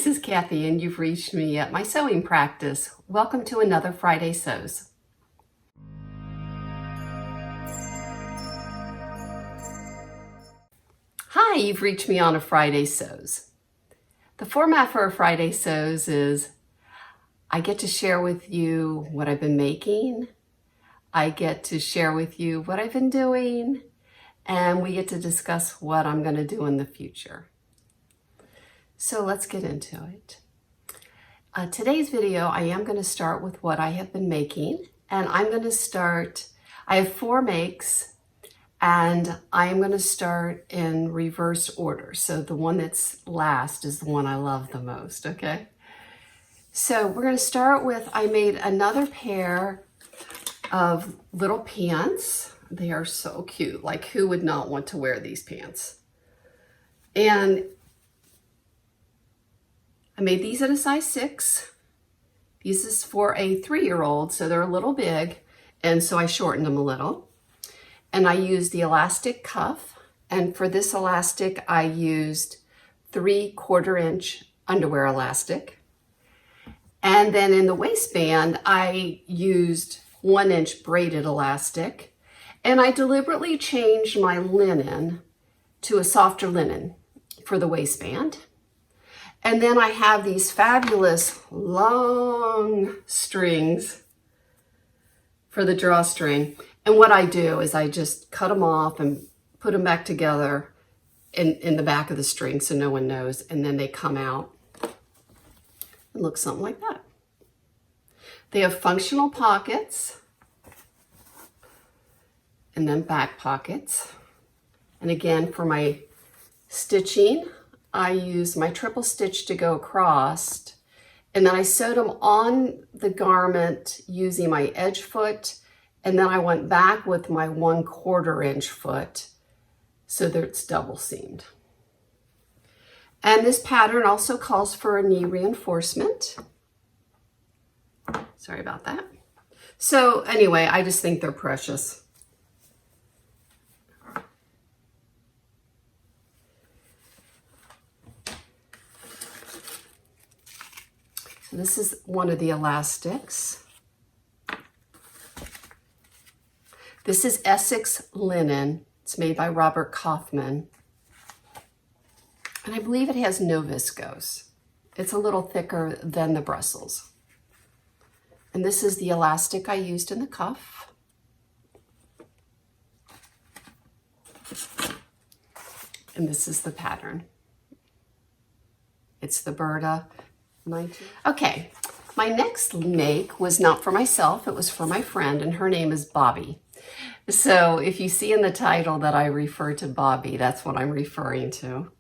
is Kathy, and you've reached me at my sewing practice. Welcome to another Friday Sews. Hi, you've reached me on a Friday Sews. The format for a Friday Sews is I get to share with you what I've been making. I get to share with you what I've been doing, and we get to discuss what I'm going to do in the future. So let's get into it. Today's video, I am going to start with what I have been making, and I'm going to start, I have 4 makes, and I am going to start in reverse order. So the one that's last is the one I love the most, okay? So we're going to start with, I made another pair of little pants. They are so cute. Like, who would not want to wear these pants? And I made these in a size 6. This is for a 3-year-old, so they're a little big, and so I shortened them a little. And I used the elastic cuff, and for this elastic, I used 3/4 inch underwear elastic. And then in the waistband, I used 1 inch braided elastic, and I deliberately changed my linen to a softer linen for the waistband. And then I have these fabulous long strings for the drawstring. And what I do is I just cut them off and put them back together in the back of the string so no one knows. And then they come out and look something like that. They have functional pockets and then back pockets. And again, for my stitching, I use my triple stitch to go across, and then I sewed them on the garment using my edge foot, and then I went back with my 1/4 inch foot so that it's double seamed. And this pattern also calls for a knee reinforcement. Sorry about that. So anyway, I just think they're precious. So this is one of the elastics. This is Essex linen. It's made by Robert Kaufman. And I believe it has no viscose. It's a little thicker than the Brussels. And this is the elastic I used in the cuff. And this is the pattern. It's the Burda. Okay, my next make was not for myself, it was for my friend, and her name is Bobbie. So if you see in the title that I refer to Bobbie, that's what I'm referring to.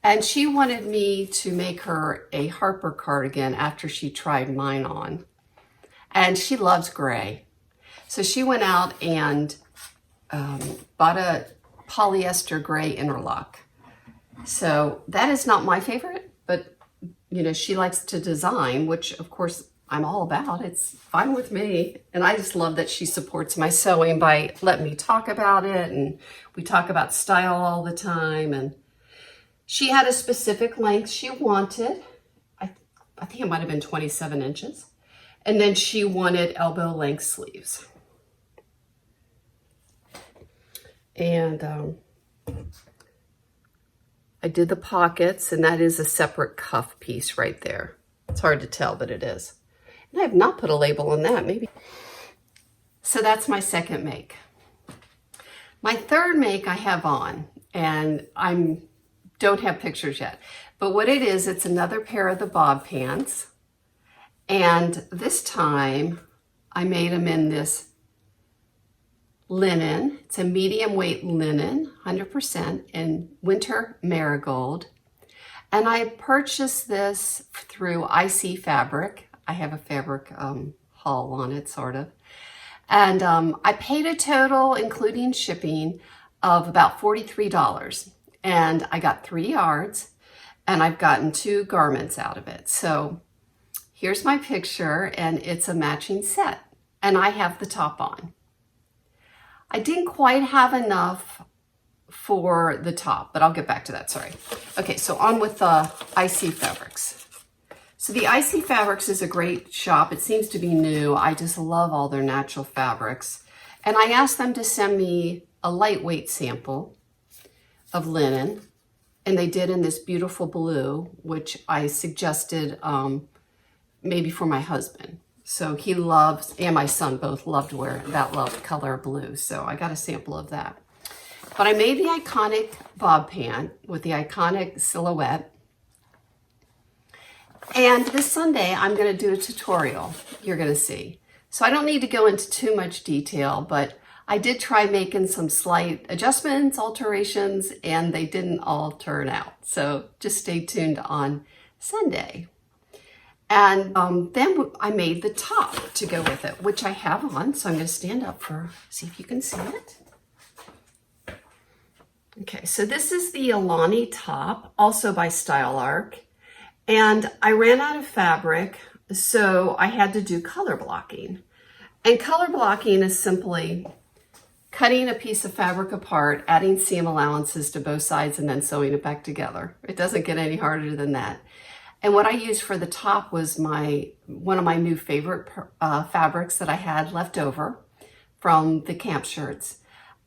And she wanted me to make her a Harper cardigan after she tried mine on. And she loves gray. So she went out and bought a polyester gray interlock. So that is not my favorite, but you know, she likes to design, which of course I'm all about. It's fine with me. And I just love that she supports my sewing by letting me talk about it. And we talk about style all the time. And she had a specific length she wanted. I think it might have been 27 inches. And then she wanted elbow length sleeves. And I did the pockets, and that is a separate cuff piece right there. It's hard to tell, but it is. And I have not put a label on that, maybe. So that's my second make. My third make I have on, and I don't have pictures yet. But what it is, it's another pair of the bob pants. And this time, I made them in this linen. It's a medium weight linen, 100% in winter marigold. And I purchased this through IC Fabric. I have a fabric haul on it, sort of. And I paid a total, including shipping, of about $43. And I got 3 yards, and I've gotten 2 garments out of it. So here's my picture, and it's a matching set. And I have the top on. I didn't quite have enough for the top, but I'll get back to that, sorry. Okay, so on with the IC fabrics. So the Icy Fabrics is a great shop. It seems to be new. I just love all their natural fabrics. And I asked them to send me a lightweight sample of linen. And they did in this beautiful blue, which I suggested maybe for my husband. So he loves, and my son both loved wear that color blue. So I got a sample of that. But I made the iconic bob pant with the iconic silhouette. And this Sunday, I'm going to do a tutorial, you're going to see. So I don't need to go into too much detail, but I did try making some slight adjustments, alterations, and they didn't all turn out. So just stay tuned on Sunday. And then I made the top to go with it, which I have on. So I'm going to stand up see if you can see it. Okay, so this is the Alani top, also by Style Arc. And I ran out of fabric, so I had to do color blocking. And color blocking is simply cutting a piece of fabric apart, adding seam allowances to both sides, and then sewing it back together. It doesn't get any harder than that. And what I used for the top was one of my new favorite fabrics that I had left over from the camp shirts.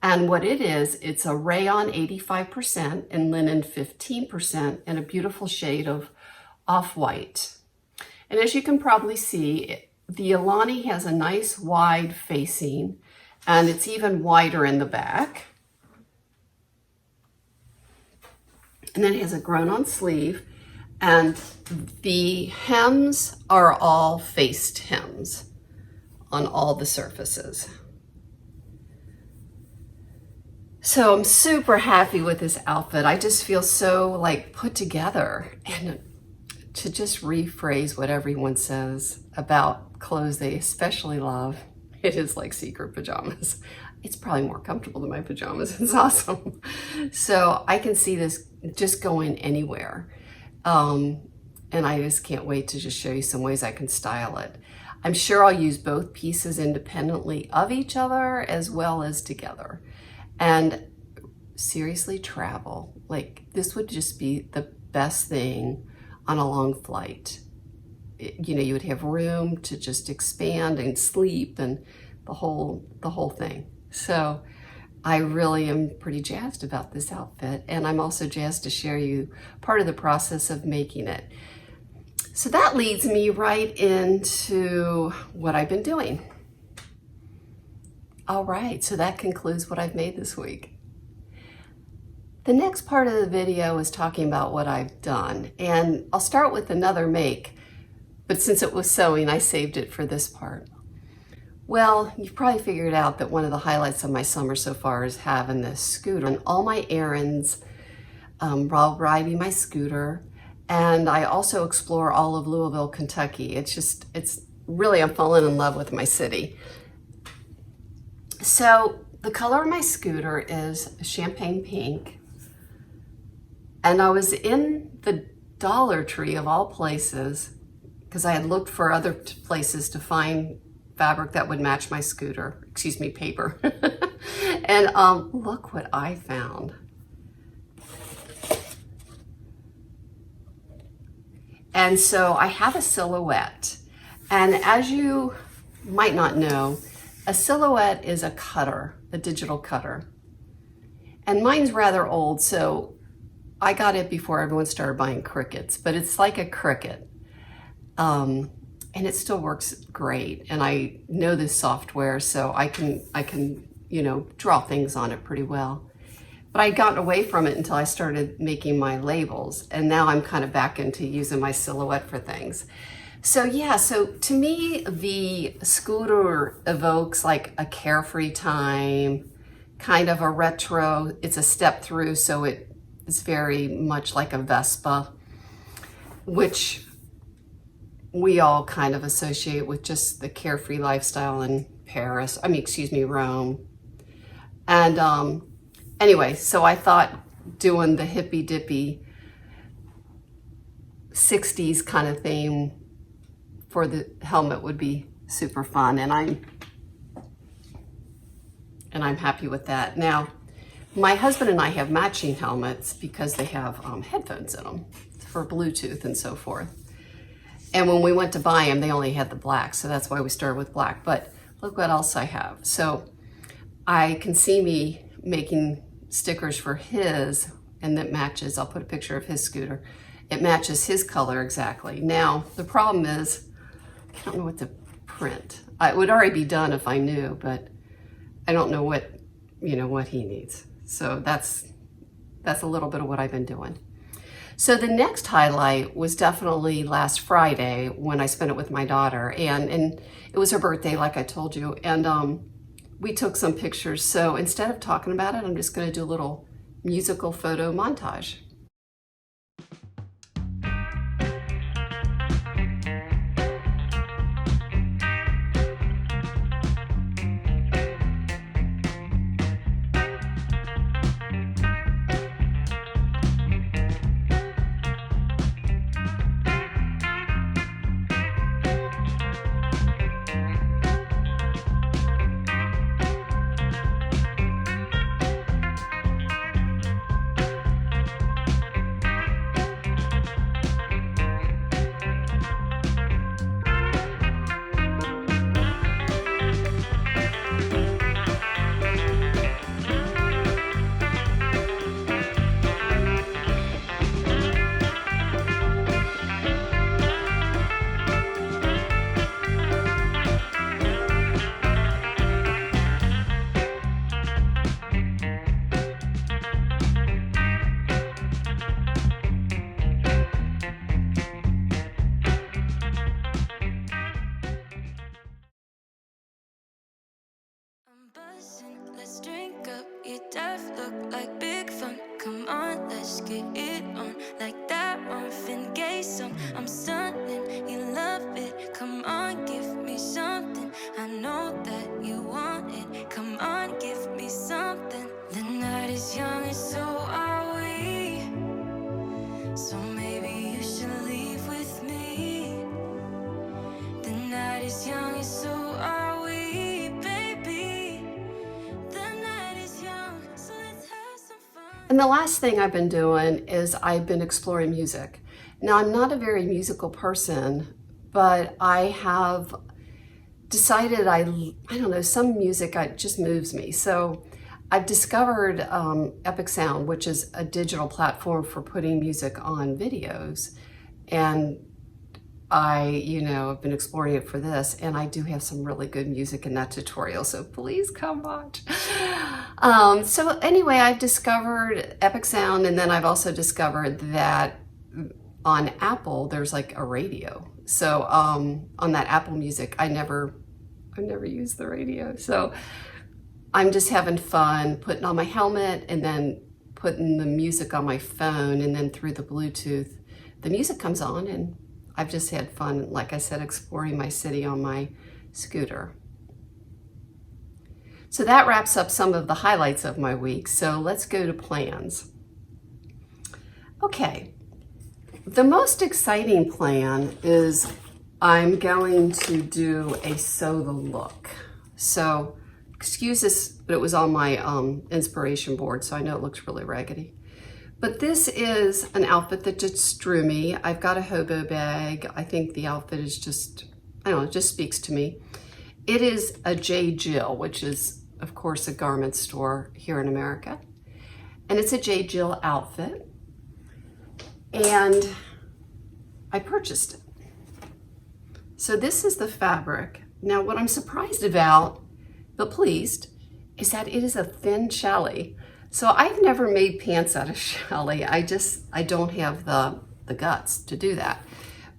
And what it is, it's a rayon 85% and linen 15% in a beautiful shade of off-white. And as you can probably see, the Alani has a nice wide facing, and it's even wider in the back. And then it has a grown-on sleeve, and the hems are all faced hems on all the surfaces. So I'm super happy with this outfit. I just feel so like put together. And to just rephrase what everyone says about clothes they especially love, it is like secret pajamas. It's probably more comfortable than my pajamas. It's awesome. So I can see this just going anywhere. And I just can't wait to just show you some ways I can style it. I'm sure I'll use both pieces independently of each other as well as together. And seriously, travel. Like, this would just be the best thing on a long flight. You know, you would have room to just expand and sleep and the whole thing. So I really am pretty jazzed about this outfit, and I'm also jazzed to share you part of the process of making it. So that leads me right into what I've been doing. All right, so that concludes what I've made this week. The next part of the video is talking about what I've done, and I'll start with another make, but since it was sewing, I saved it for this part. Well, you've probably figured out that one of the highlights of my summer so far is having this scooter and all my errands while riding my scooter. And I also explore all of Louisville, Kentucky. It's really, I'm falling in love with my city. So the color of my scooter is champagne pink. And I was in the Dollar Tree of all places because I had looked for other places to find fabric that would match my scooter, paper. And look what I found. And so I have a silhouette. And as you might not know, a silhouette is a cutter, a digital cutter. And mine's rather old, so I got it before everyone started buying Cricuts, but it's like a Cricut. And it still works great. And I know this software, so I can, you know, draw things on it pretty well. But I'd gotten away from it until I started making my labels. And now I'm kind of back into using my silhouette for things. So yeah, so to me, the scooter evokes like a carefree time, kind of a retro. It's a step through, so it's very much like a Vespa, which we all kind of associate with just the carefree lifestyle in Rome. And anyway, so I thought doing the hippy dippy 60s kind of theme for the helmet would be super fun, and I'm happy with that. Now, my husband and I have matching helmets because they have headphones in them for Bluetooth and so forth. And when we went to buy them, they only had the black, so that's why we started with black. But look what else I have. So I can see me making stickers for his, and that matches, I'll put a picture of his scooter. It matches his color exactly. Now, the problem is, I don't know what to print. It would already be done if I knew, but I don't know what, what he needs. So that's a little bit of what I've been doing. So the next highlight was definitely last Friday when I spent it with my daughter, and it was her birthday, like I told you, and we took some pictures. So instead of talking about it, I'm just going to do a little musical photo montage. Let's drink up, your death look like big fun. Come on, let's get it on. Like that Marvin Gaye song. I'm stunning, you love it. Come on, give me something. I know that you want it. Come on, give me something. The night is young and so are we. So maybe you should leave with me. The night is young and so are we, baby. And the last thing I've been doing is I've been exploring music. Now, I'm not a very musical person, but I have decided I don't know, some music just moves me. So I've discovered Epic Sound, which is a digital platform for putting music on videos. And I, have been exploring it for this, and I do have some really good music in that tutorial, so please come watch. So anyway, I've discovered Epic Sound, and then I've also discovered that on Apple, there's like a radio. So on that Apple Music, I've never used the radio. So I'm just having fun putting on my helmet and then putting the music on my phone, and then through the Bluetooth, the music comes on, and I've just had fun, like I said, exploring my city on my scooter. So that wraps up some of the highlights of my week. So let's go to plans. Okay, the most exciting plan is I'm going to do a sew the look. So excuse this, but it was on my inspiration board, so I know it looks really raggedy. But this is an outfit that just drew me. I've got a hobo bag. I think the outfit is just, I don't know, it just speaks to me. It is a J. Jill, which is, of course, a garment store here in America. And it's a J. Jill outfit. And I purchased it. So this is the fabric. Now, what I'm surprised about, but pleased, is that it is a thin challis. So I've never made pants out of challis. I don't have the guts to do that.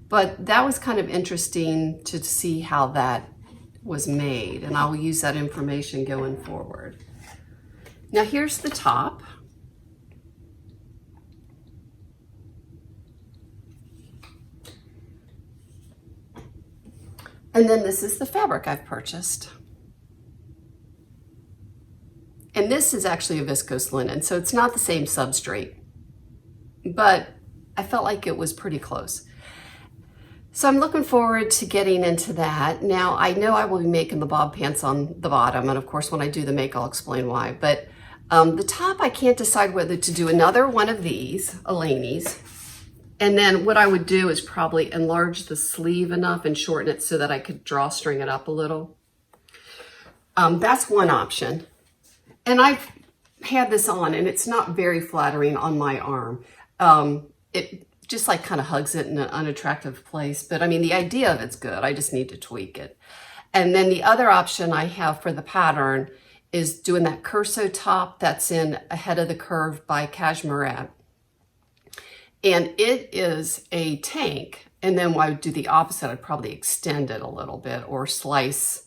But that was kind of interesting to see how that was made, and I'll use that information going forward. Now here's the top. And then this is the fabric I've purchased. And this is actually a viscose linen, so it's not the same substrate, but I felt like it was pretty close. So I'm looking forward to getting into that. Now, I know I will be making the bob pants on the bottom, and of course, when I do the make, I'll explain why. But the top, I can't decide whether to do another one of these, Elaine's, And then what I would do is probably enlarge the sleeve enough and shorten it so that I could drawstring it up a little. That's one option. And I've had this on and it's not very flattering on my arm. It just like kind of hugs it in an unattractive place. But I mean, the idea of it's good. I just need to tweak it. And then the other option I have for the pattern is doing that curso top that's in Ahead of the Curve by Cashmere. And it is a tank. And then when I would do the opposite, I'd probably extend it a little bit or slice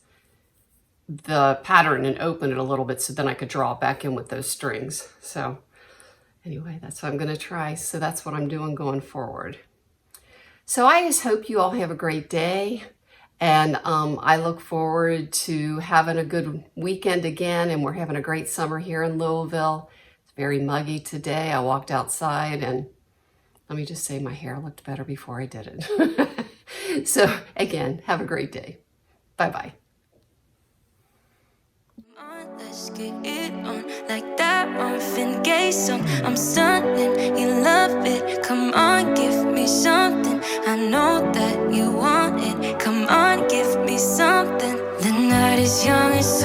the pattern and open it a little bit so then I could draw it back in with those strings. So anyway, that's what I'm going to try. So that's what I'm doing going forward. So I just hope you all have a great day. And I look forward to having a good weekend again. And we're having a great summer here in Louisville. It's very muggy today. I walked outside and let me just say my hair looked better before I did it. So again, have a great day. Bye-bye. Let's get it on like that Marvin Gaye song. I'm stunning, you love it. Come on, give me something. I know that you want it. Come on, give me something. The night is young, it's